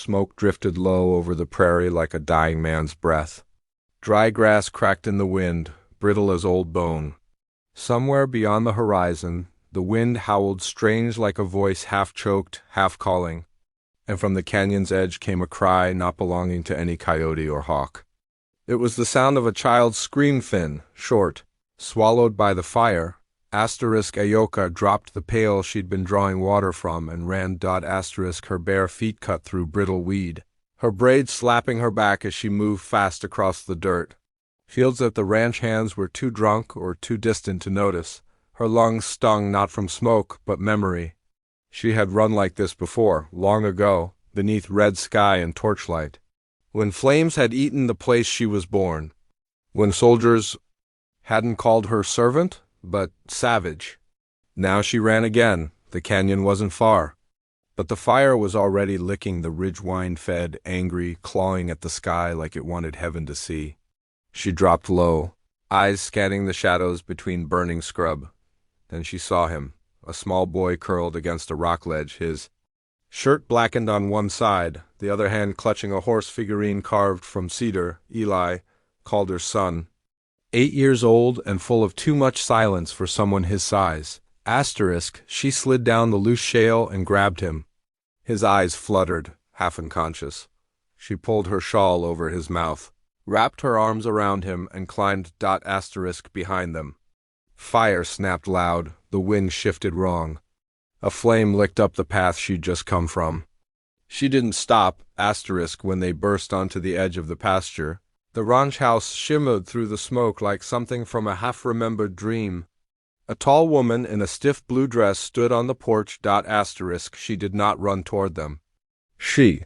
smoke drifted low over the prairie like a dying man's breath. Dry grass cracked in the wind, brittle as old bone. Somewhere beyond the horizon, the wind howled strange like a voice half-choked, half-calling, and from the canyon's edge came a cry not belonging to any coyote or hawk. It was the sound of a child's scream, thin, short. Swallowed by the fire, Ayoka dropped the pail she'd been drawing water from and ran. Her bare feet cut through brittle weed, her braids slapping her back as she moved fast across the dirt. Fields that the ranch hands were too drunk or too distant to notice. Her lungs stung not from smoke, but memory. She had run like this before, long ago, beneath red sky and torchlight. When flames had eaten the place she was born. When soldiers hadn't called her servant, but savage. Now she ran again. The canyon wasn't far. But the fire was already licking the ridge-wine-fed, angry, clawing at the sky like it wanted heaven to see. She dropped low, eyes scanning the shadows between burning scrub. Then she saw him, a small boy curled against a rock ledge, his shirt blackened on one side, the other hand clutching a horse figurine carved from cedar. Eli, Calder's son. 8 years old and full of too much silence for someone his size. She slid down the loose shale and grabbed him. His eyes fluttered, half unconscious. She pulled her shawl over his mouth, wrapped her arms around him, and climbed. Behind them. Fire snapped loud, the wind shifted wrong. A flame licked up the path she'd just come from. She didn't stop, when they burst onto the edge of the pasture. The ranch house shimmered through the smoke like something from a half-remembered dream. A tall woman in a stiff blue dress stood on the porch. She did not run toward them. She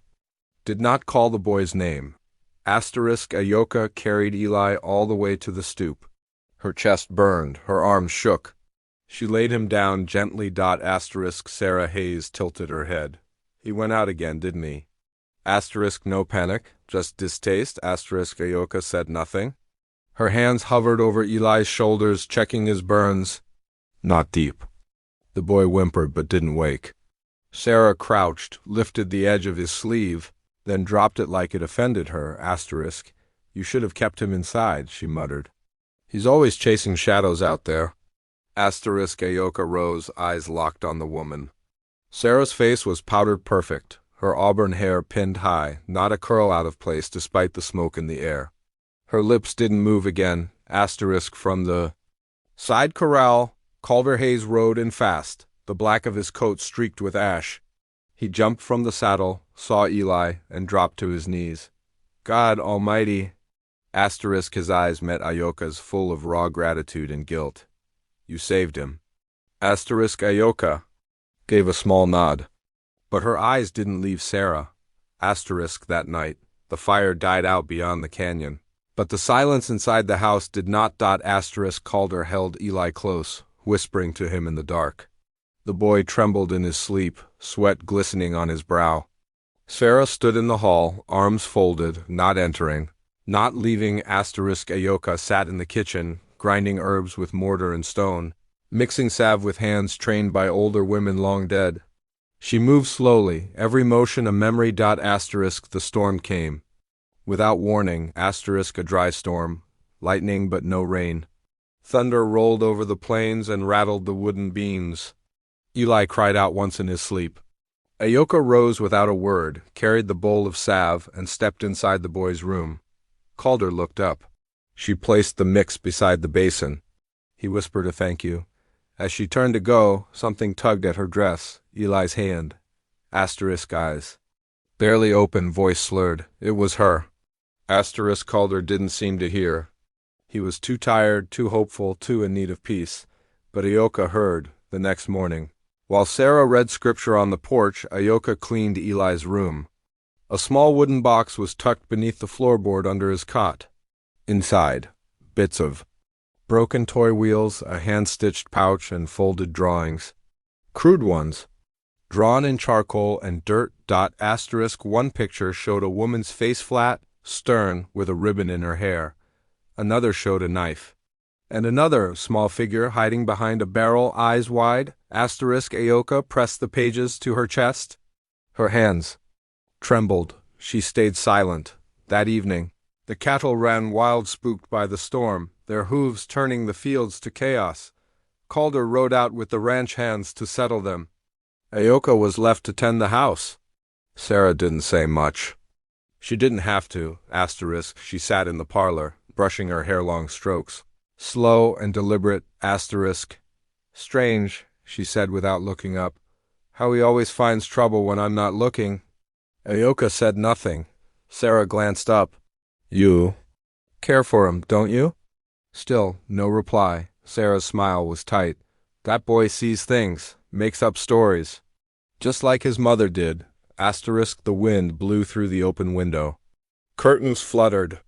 did not call the boy's name. Ayoka carried Eli all the way to the stoop. Her chest burned, her arms shook. She laid him down gently. Sarah Hayes tilted her head. He went out again, didn't he? No panic, just distaste. Ayoka said nothing. Her hands hovered over Eli's shoulders, checking his burns. Not deep. The boy whimpered but didn't wake. Sarah crouched, lifted the edge of his sleeve, then dropped it like it offended her. You should have kept him inside, she muttered. He's always chasing shadows out there. Ayoka rose, eyes locked on the woman. Sarah's face was powdered perfect, her auburn hair pinned high, not a curl out of place despite the smoke in the air. Her lips didn't move again. From the side corral, Calder Hayes rode in fast, the black of his coat streaked with ash. He jumped from the saddle, saw Eli, and dropped to his knees. God Almighty! His eyes met Ayoka's, full of raw gratitude and guilt. You saved him. Ayoka gave a small nod. But her eyes didn't leave Sarah. That night, the fire died out beyond the canyon. But the silence inside the house did not. Calder held Eli close, whispering to him in the dark. The boy trembled in his sleep, sweat glistening on his brow. Sarah stood in the hall, arms folded, not entering, not leaving. Ayoka sat in the kitchen, grinding herbs with mortar and stone, mixing salve with hands trained by older women long dead. She moved slowly, every motion a memory. The storm came. Without warning, a dry storm, lightning but no rain. Thunder rolled over the plains and rattled the wooden beams. Eli cried out once in his sleep. Ayoka rose without a word, carried the bowl of salve, and stepped inside the boy's room. Calder looked up. She placed the mix beside the basin. He whispered a thank you. As she turned to go, something tugged at her dress, Eli's hand. Eyes. Barely open, voice slurred. It was her. Calder didn't seem to hear. He was too tired, too hopeful, too in need of peace. But Ayoka heard, the next morning. While Sarah read scripture on the porch, Ayoka cleaned Eli's room. A small wooden box was tucked beneath the floorboard under his cot. Inside, bits of broken toy wheels, a hand-stitched pouch, and folded drawings. Crude ones, drawn in charcoal and dirt. One picture showed a woman's face flat, stern, with a ribbon in her hair. Another showed a knife. And another small figure hiding behind a barrel, eyes wide. Ayoka pressed the pages to her chest. Her hands trembled. She stayed silent. That evening, the cattle ran wild, spooked by the storm, their hooves turning the fields to chaos. Calder rode out with the ranch hands to settle them. Ayoka was left to tend the house. Sarah didn't say much. She didn't have to, *. She sat in the parlor, brushing her hair-long strokes. Slow and deliberate, *. Strange, she said without looking up. How he always finds trouble when I'm not looking. Ayoka said nothing. Sarah glanced up. You care for him, don't you? Still, no reply. Sarah's smile was tight. That boy sees things, makes up stories. Just like his mother did. *. The wind blew through the open window. Curtains fluttered.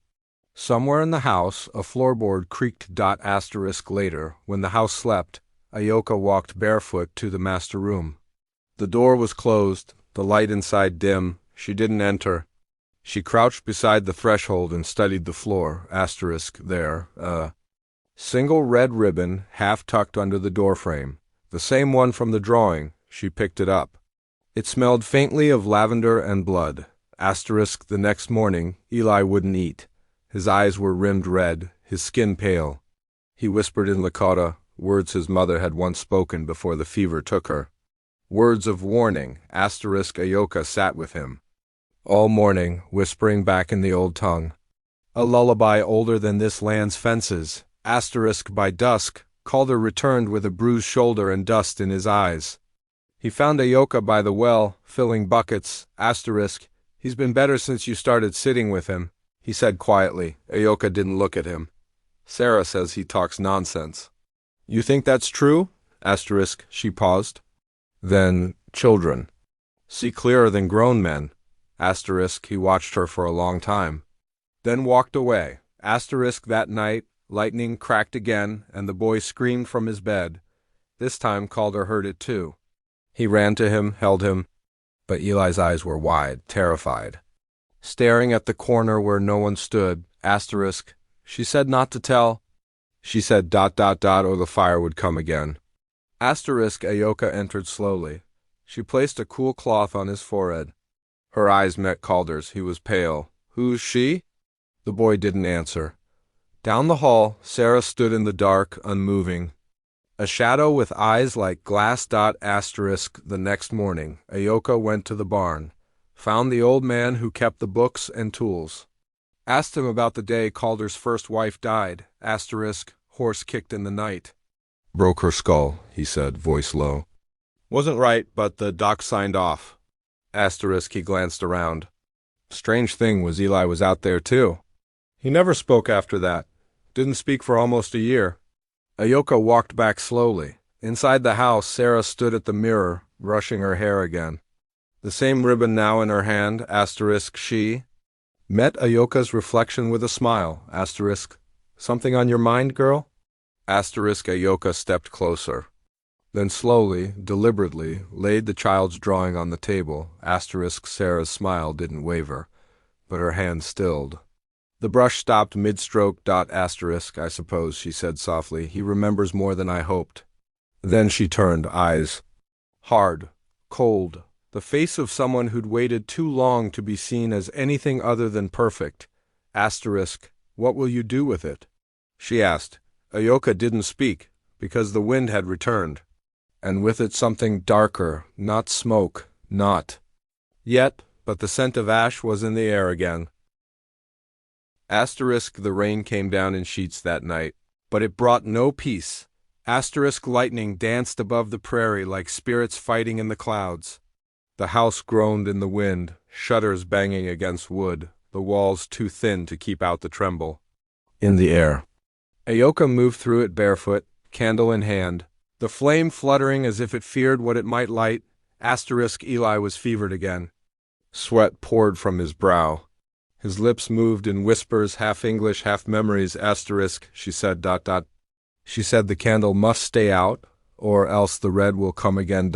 Somewhere in the house, a floorboard creaked. *. Later, when the house slept, Ayoka walked barefoot to the master room. The door was closed, the light inside dim. She didn't enter. She crouched beside the threshold and studied the floor. There, a single red ribbon half tucked under the doorframe. The same one from the drawing. She picked it up. It smelled faintly of lavender and blood. *. The next morning, Eli wouldn't eat. His eyes were rimmed red, his skin pale. He whispered in Lakota, words his mother had once spoken before the fever took her. Words of warning. *. Ayoka sat with him all morning, whispering back in the old tongue. A lullaby older than this land's fences. *. By dusk, Calder returned with a bruised shoulder and dust in his eyes. He found Ayoka by the well, filling buckets. *. He's been better since you started sitting with him, he said quietly. Ayoka didn't look at him. Sarah says he talks nonsense. You think that's true? *. She paused. Then, children see clearer than grown men. *. He watched her for a long time. Then walked away. *. That night, lightning cracked again, and the boy screamed from his bed. This time Calder heard it too. He ran to him, held him, but Eli's eyes were wide, terrified. Staring at the corner where no one stood. *. She said not to tell. She said ... or the fire would come again. *. Ayoka entered slowly. She placed a cool cloth on his forehead. Her eyes met Calder's. He was pale. Who's she? The boy didn't answer. Down the hall, Sarah stood in the dark, unmoving. A shadow with eyes like glass. *. The next morning, Ayoka went to the barn, found the old man who kept the books and tools. Asked him about the day Calder's first wife died. *. Horse kicked in the night. Broke her skull, he said, voice low. Wasn't right, but the doc signed off. *. He glanced around. Strange thing was Eli was out there too. He never spoke after that. Didn't speak for almost a year. Ayoka walked back slowly. Inside the house, Sarah stood at the mirror, brushing her hair again. The same ribbon now in her hand. * She met Ayoka's reflection with a smile. * Something on your mind, girl? * Ayoka stepped closer. Then slowly, deliberately, laid the child's drawing on the table. * Sarah's smile didn't waver, but her hand stilled. The brush stopped mid-stroke. * I suppose, she said softly. He remembers more than I hoped. Then she turned, eyes hard, cold, the face of someone who'd waited too long to be seen as anything other than perfect. * What will you do with it? She asked. Ayoka didn't speak, because the wind had returned. And with it something darker, not smoke, not yet, but the scent of ash was in the air again. The rain came down in sheets that night, but it brought no peace. Lightning danced above the prairie like spirits fighting in the clouds. The house groaned in the wind, shutters banging against wood, the walls too thin to keep out the tremble. In the air, Ayoka moved through it barefoot, candle in hand, the flame fluttering as if it feared what it might light. Eli was fevered again. Sweat poured from his brow. His lips moved in whispers, half English, half memories. She said ... She said the candle must stay out, or else the red will come again ...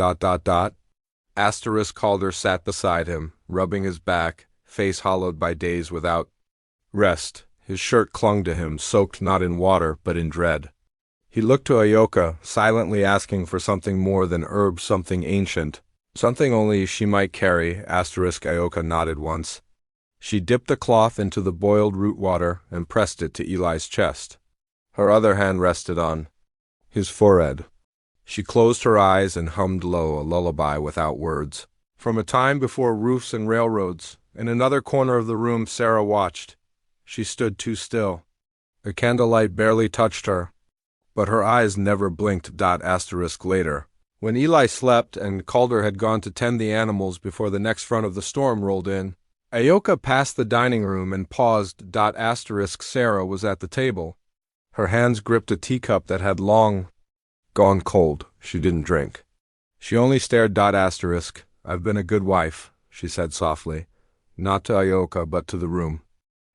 Calder sat beside him, rubbing his back, face hollowed by days without rest. His shirt clung to him, soaked not in water, but in dread. He looked to Ayoka, silently asking for something more than herb, something ancient. Something only she might carry, asterisk Ioka nodded once. She dipped the cloth into the boiled root water and pressed it to Eli's chest. Her other hand rested on his forehead. She closed her eyes and hummed low a lullaby without words. From a time before roofs and railroads, in another corner of the room Sarah watched. She stood too still. The candlelight barely touched her, but her eyes never blinked. Asterisk later, when Eli slept and Calder had gone to tend the animals before the next front of the storm rolled in, Ioka passed the dining room and paused. Asterisk Sarah was at the table. Her hands gripped a teacup that had long gone cold. She didn't drink. She only stared. Asterisk, I've been a good wife, she said softly, not to Ioka but to the room.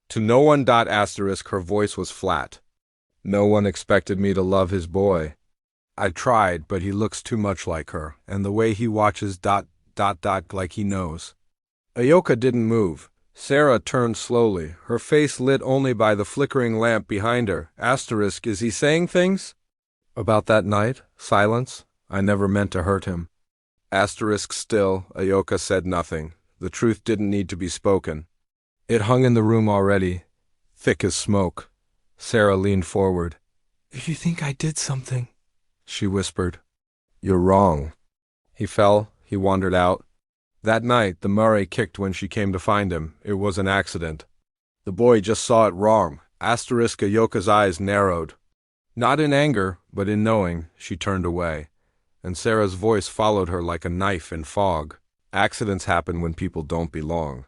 To no one. Asterisk, her voice was flat. No one expected me to love his boy. I tried, but he looks too much like her, and the way he watches ... like he knows. Ioka didn't move. Sarah turned slowly, her face lit only by the flickering lamp behind her. Asterisk, is he saying things? About that night? Silence? I never meant to hurt him. Asterisk still, Ioka said nothing. The truth didn't need to be spoken. It hung in the room already, thick as smoke. Sarah leaned forward. If you think I did something, she whispered. You're wrong. He fell, he wandered out. That night, the Murray kicked when she came to find him. It was an accident. The boy just saw it wrong. Asterisk Ioka's eyes narrowed. Not in anger, but in knowing, she turned away, and Sarah's voice followed her like a knife in fog. Accidents happen when people don't belong.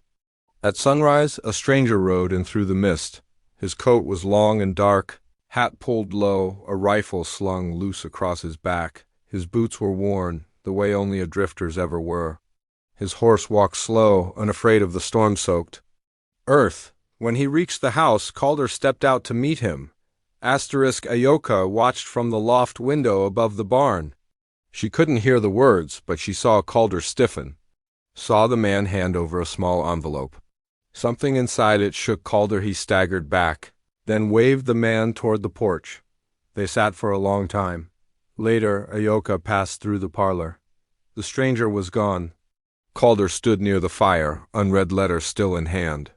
At sunrise, a stranger rode in through the mist. His coat was long and dark, hat pulled low, a rifle slung loose across his back. His boots were worn, the way only a drifter's ever were. His horse walked slow, unafraid of the storm-soaked earth. When he reached the house, Calder stepped out to meet him. Asterisk Ioka watched from the loft window above the barn. She couldn't hear the words, but she saw Calder stiffen. Saw the man hand over a small envelope. Something inside it shook Calder. He staggered back, then waved the man toward the porch. They sat for a long time. Later, Ioka passed through the parlor. The stranger was gone. Calder stood near the fire, unread letter still in hand.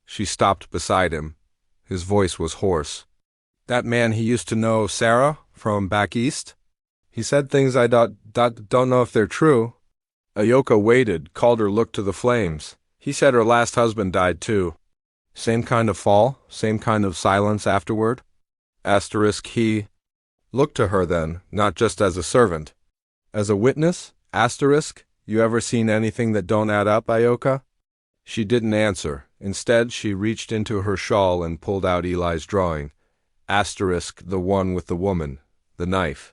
She stopped beside him. His voice was hoarse. That man he used to know, Sarah, from back east? He said things I don't know if they're true. Ioka waited. Calder looked to the flames. He said her last husband died too. Same kind of fall? Same kind of silence afterward? Asterisk he looked to her then, not just as a servant. As a witness? Asterisk, you ever seen anything that don't add up, Ioka? She didn't answer. Instead, she reached into her shawl and pulled out Eli's drawing. Asterisk, the one with the woman, the knife.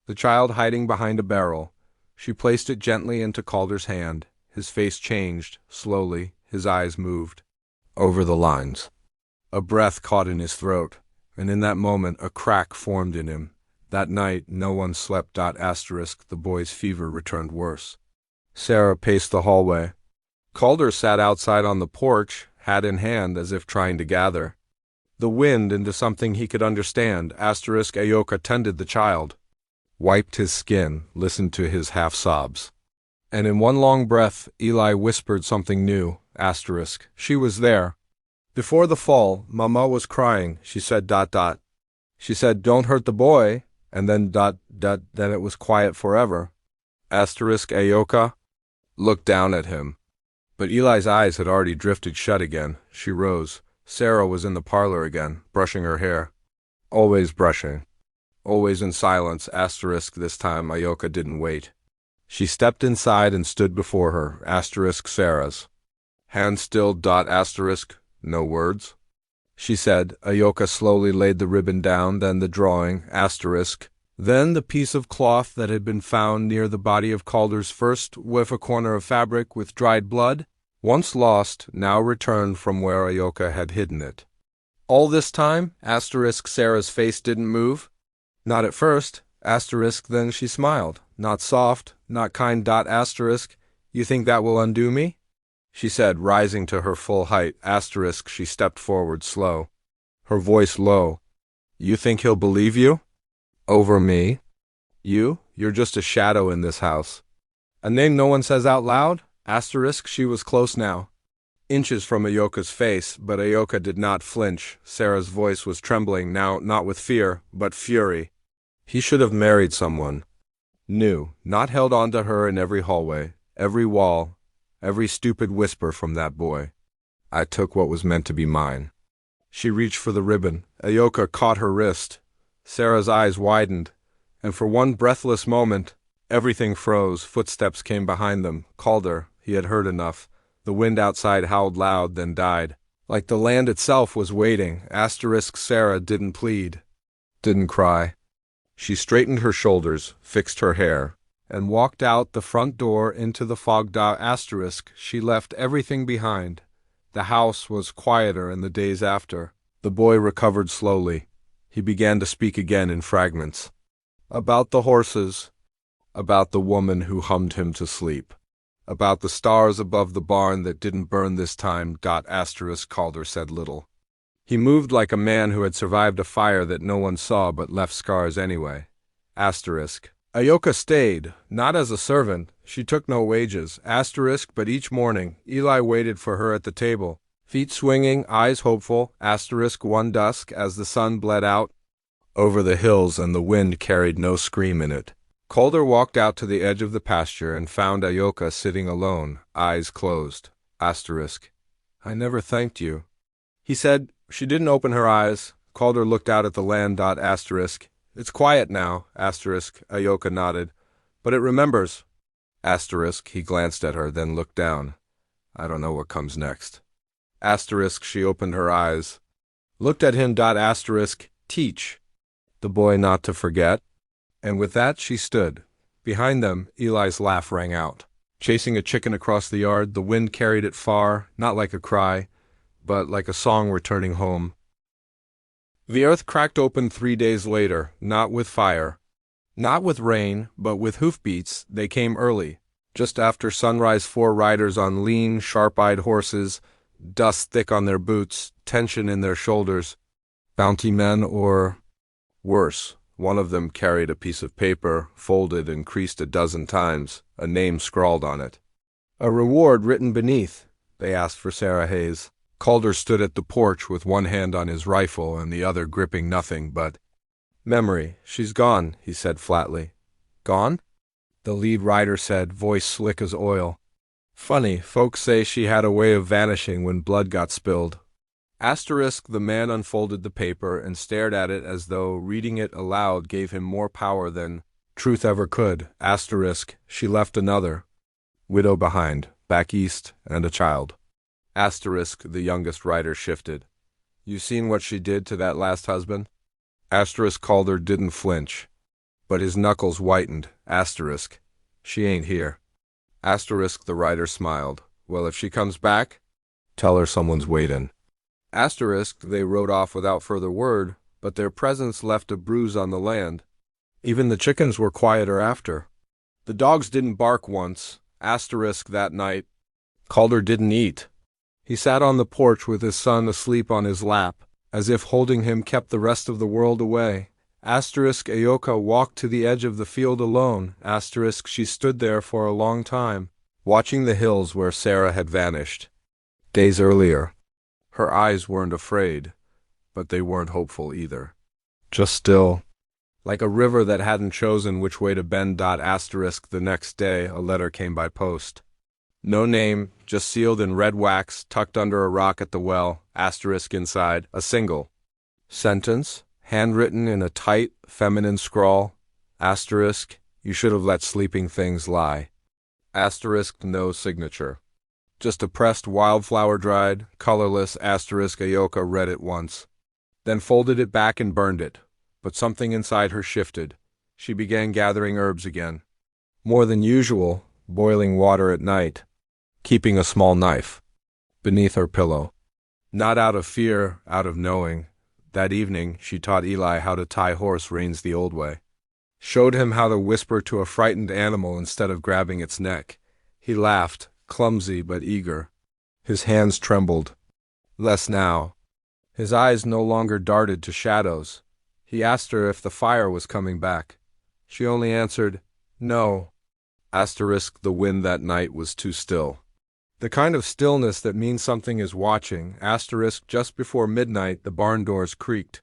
The child hiding behind a barrel. She placed it gently into Calder's hand. His face changed, slowly, his eyes moved. Over the lines. A breath caught in his throat, and in that moment a crack formed in him. That night no one slept. Asterisk, the boy's fever returned worse. Sarah paced the hallway. Calder sat outside on the porch, hat in hand, as if trying to gather the wind into something he could understand. Asterisk Ioka tended the child, wiped his skin, listened to his half-sobs. And in one long breath, Eli whispered something new. Asterisk, she was there. Before the fall, Mama was crying. She said ... She said, don't hurt the boy, and then ... then it was quiet forever. Asterisk Ioka looked down at him. But Eli's eyes had already drifted shut again. She rose. Sarah was in the parlor again, brushing her hair. Always brushing. Always in silence. Asterisk this time Ioka didn't wait. She stepped inside and stood before her. Asterisk Sarah's. Hands still. Asterisk. No words. She said. Ioka slowly laid the ribbon down, then the drawing. Asterisk. Then the piece of cloth that had been found near the body of Calder's first with a corner of fabric with dried blood. Once lost, now returned from where Ioka had hidden it. All this time, asterisk Sarah's face didn't move. Not at first, asterisk then she smiled. Not soft, not kind. Asterisk, you think that will undo me? She said, rising to her full height. Asterisk she stepped forward slow. Her voice low. You think he'll believe you? Over me? You're just a shadow in this house. A name no one says out loud? Asterisk, she was close now. Inches from Ayoka's face, but Ayoka did not flinch. Sarah's voice was trembling now, not with fear, but fury. He should have married someone new, not held on to her in every hallway, every wall, every stupid whisper from that boy. I took what was meant to be mine. She reached for the ribbon. Ayoka caught her wrist. Sarah's eyes widened, and for one breathless moment, everything froze. Footsteps came behind them. Calder, he had heard enough. The wind outside howled loud, then died. Like the land itself was waiting. Asterisk Sarah didn't plead, didn't cry. She straightened her shoulders, fixed her hair, and walked out the front door into the fog. Asterisk, she left everything behind. The house was quieter in the days after. The boy recovered slowly. He began to speak again in fragments. About the horses, about the woman who hummed him to sleep, about the stars above the barn that didn't burn this time. Asterisk Calder said little. He moved like a man who had survived a fire that no one saw but left scars anyway. Asterisk. Ayoka stayed, not as a servant. She took no wages. Asterisk, but each morning, Eli waited for her at the table, feet swinging, eyes hopeful. Asterisk, one dusk, as the sun bled out over the hills and the wind carried no scream in it. Calder walked out to the edge of the pasture and found Ayoka sitting alone, eyes closed. Asterisk. I never thanked you, he said. She didn't open her eyes. Calder looked out at the land. Asterisk. It's quiet now. Asterisk. Ayoka nodded. But it remembers. Asterisk. He glanced at her, then looked down. I don't know what comes next. Asterisk. She opened her eyes, looked at him. Asterisk. Teach the boy not to forget. And with that she stood. Behind them, Eli's laugh rang out. Chasing a chicken across the yard, the wind carried it far, not like a cry, but like a song returning home. The earth cracked open 3 days later, not with fire, not with rain, but with hoofbeats. They came early, just after sunrise. 4 riders on lean, sharp-eyed horses, dust thick on their boots, tension in their shoulders. Bounty men, or worse. One of them carried a piece of paper, folded and creased a dozen times, a name scrawled on it. A reward written beneath. They asked for Sarah Hayes. Calder stood at the porch with one hand on his rifle and the other gripping nothing but memory. She's gone, he said flatly. Gone? The lead rider said, voice slick as oil. Funny, folks say she had a way of vanishing when blood got spilled. Asterisk. The man unfolded the paper and stared at it as though reading it aloud gave him more power than truth ever could. Asterisk. She left another widow behind, back east, and a child. Asterisk. The youngest rider shifted. You seen what she did to that last husband? Asterisk. Calder didn't flinch, but his knuckles whitened. Asterisk. She ain't here. Asterisk. The rider smiled. Well, if she comes back, tell her someone's waiting. Asterisk. They rode off without further word, but their presence left a bruise on the land. Even the chickens were quieter after. The dogs didn't bark once. Asterisk. That night, Calder didn't eat. He sat on the porch with his son asleep on his lap, as if holding him kept the rest of the world away. Asterisk. Ayoka walked to the edge of the field alone. Asterisk. She stood there for a long time, watching the hills where Sarah had vanished days earlier. Her eyes weren't afraid, but they weren't hopeful either. Just still, like a river that hadn't chosen which way to bend. Asterisk. The next day, a letter came by post. No name, just sealed in red wax, tucked under a rock at the well. Asterisk. Inside, a single sentence, handwritten in a tight, feminine scrawl. Asterisk. You should have let sleeping things lie. Asterisk. No signature. Just a pressed wildflower, dried, colorless. Asterisk. Ayoka read it once, then folded it back and burned it. But something inside her shifted. She began gathering herbs again. More than usual, boiling water at night, keeping a small knife beneath her pillow. Not out of fear, out of knowing. That evening, she taught Eli how to tie horse reins the old way. Showed him how to whisper to a frightened animal instead of grabbing its neck. He laughed, clumsy but eager. His hands trembled. Less now. His eyes no longer darted to shadows. He asked her if the fire was coming back. She only answered, no. Asterisk the wind that night was too still. The kind of stillness that means something is watching. Asterisk just before midnight the barn doors creaked.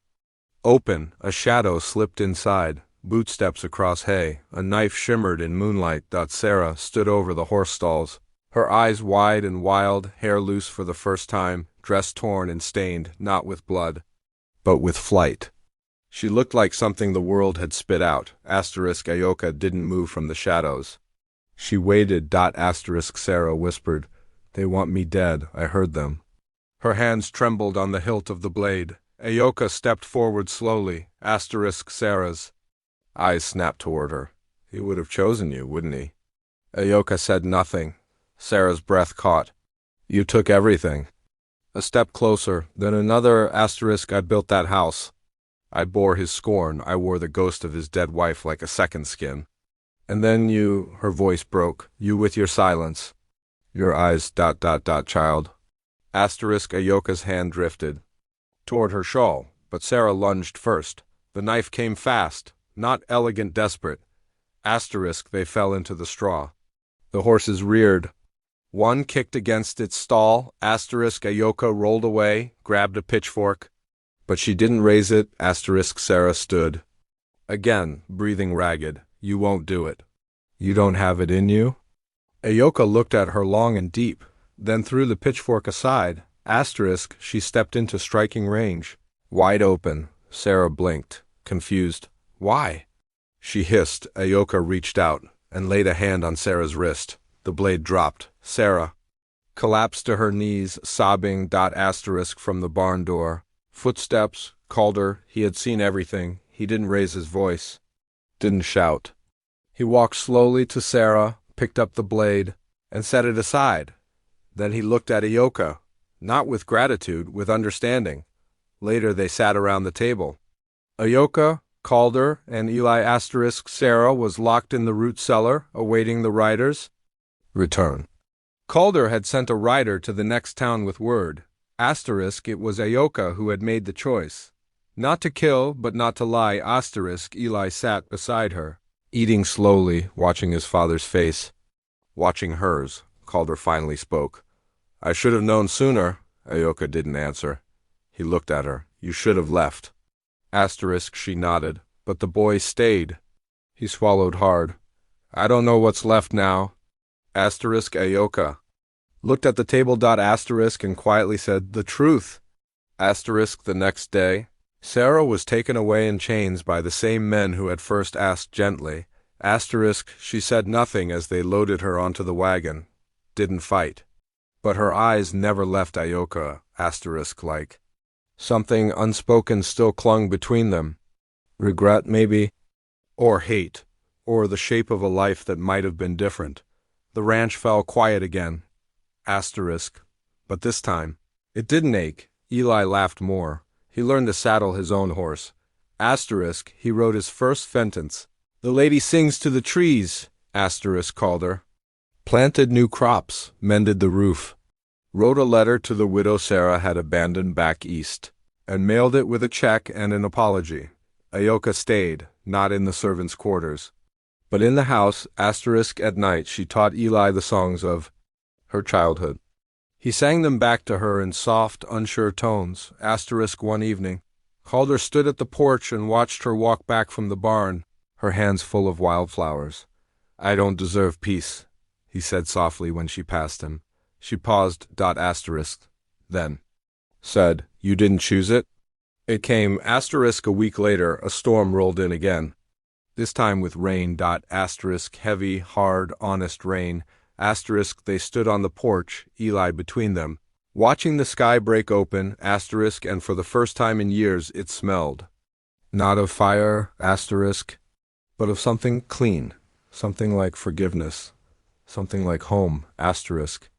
Open, a shadow slipped inside, bootsteps across hay, a knife shimmered in moonlight. Sarah stood over the horse stalls, her eyes wide and wild, hair loose for the first time, dress torn and stained, not with blood, but with flight. She looked like something the world had spit out. Asterisk Ayoka didn't move from the shadows. She waited. Asterisk Sarah whispered, "They want me dead, I heard them." Her hands trembled on the hilt of the blade. Ayoka stepped forward slowly. Asterisk Sarah's eyes snapped toward her. "He would have chosen you, wouldn't he?" Ayoka said nothing. Sarah's breath caught. "You took everything." A step closer, then another. Asterisk I built that house. I bore his scorn. I wore the ghost of his dead wife like a second skin. And then you, her voice broke, you with your silence. Your eyes, child. Asterisk Ayoka's hand drifted toward her shawl, but Sarah lunged first. The knife came fast, not elegant, desperate. Asterisk they fell into the straw. The horses reared. One kicked against its stall. Asterisk Ayoka rolled away, grabbed a pitchfork. But she didn't raise it. Asterisk Sarah stood. Again, breathing ragged. You won't do it. You don't have it in you? Ayoka looked at her long and deep, then threw the pitchfork aside. Asterisk she stepped into striking range. Wide open. Sarah blinked, confused. Why? She hissed. Ayoka reached out and laid a hand on Sarah's wrist. The blade dropped. Sarah collapsed to her knees, sobbing. Asterisk from the barn door. Footsteps, called her. He had seen everything. He didn't raise his voice. Didn't shout. He walked slowly to Sarah, picked up the blade, and set it aside. Then he looked at Ayoka, not with gratitude, with understanding. Later they sat around the table. Ayoka, Calder, and Eli. Asterisk Sarah was locked in the root cellar, awaiting the rider's return. Calder had sent a rider to the next town with word. Asterisk it was Ayoka who had made the choice. Not to kill, but not to lie. Asterisk Eli sat beside her, eating slowly, watching his father's face. Watching hers, Calder finally spoke. I should have known sooner. Ayoka didn't answer. He looked at her. You should have left. Asterisk she nodded, but the boy stayed. He swallowed hard. I don't know what's left now. Asterisk Ayoka looked at the table. Asterisk and quietly said, the truth. Asterisk the next day. Sarah was taken away in chains by the same men who had first asked gently. Asterisk she said nothing as they loaded her onto the wagon. Didn't fight. But her eyes never left Ayoka. Asterisk like. Something unspoken still clung between them. Regret, maybe? Or hate. Or the shape of a life that might have been different. The ranch fell quiet again. Asterisk. But this time, it didn't ache. Eli laughed more. He learned to saddle his own horse. Asterisk, he wrote his first sentence. The lady sings to the trees. Asterisk called her. Planted new crops, mended the roof. Wrote a letter to the widow Sarah had abandoned back east, and mailed it with a check and an apology. Ayoka stayed, not in the servants' quarters, but in the house. Asterisk at night she taught Eli the songs of her childhood. He sang them back to her in soft, unsure tones. Asterisk one evening, Calder stood at the porch and watched her walk back from the barn, her hands full of wildflowers. I don't deserve peace, he said softly when she passed him. She paused. Asterisk, then said, you didn't choose it? It came. Asterisk a week later, a storm rolled in again. This time with rain. Asterisk heavy, hard, honest rain. Asterisk they stood on the porch, Eli between them, watching the sky break open. Asterisk and for the first time in years it smelled. Not of fire, asterisk, but of something clean, something like forgiveness, something like home, asterisk.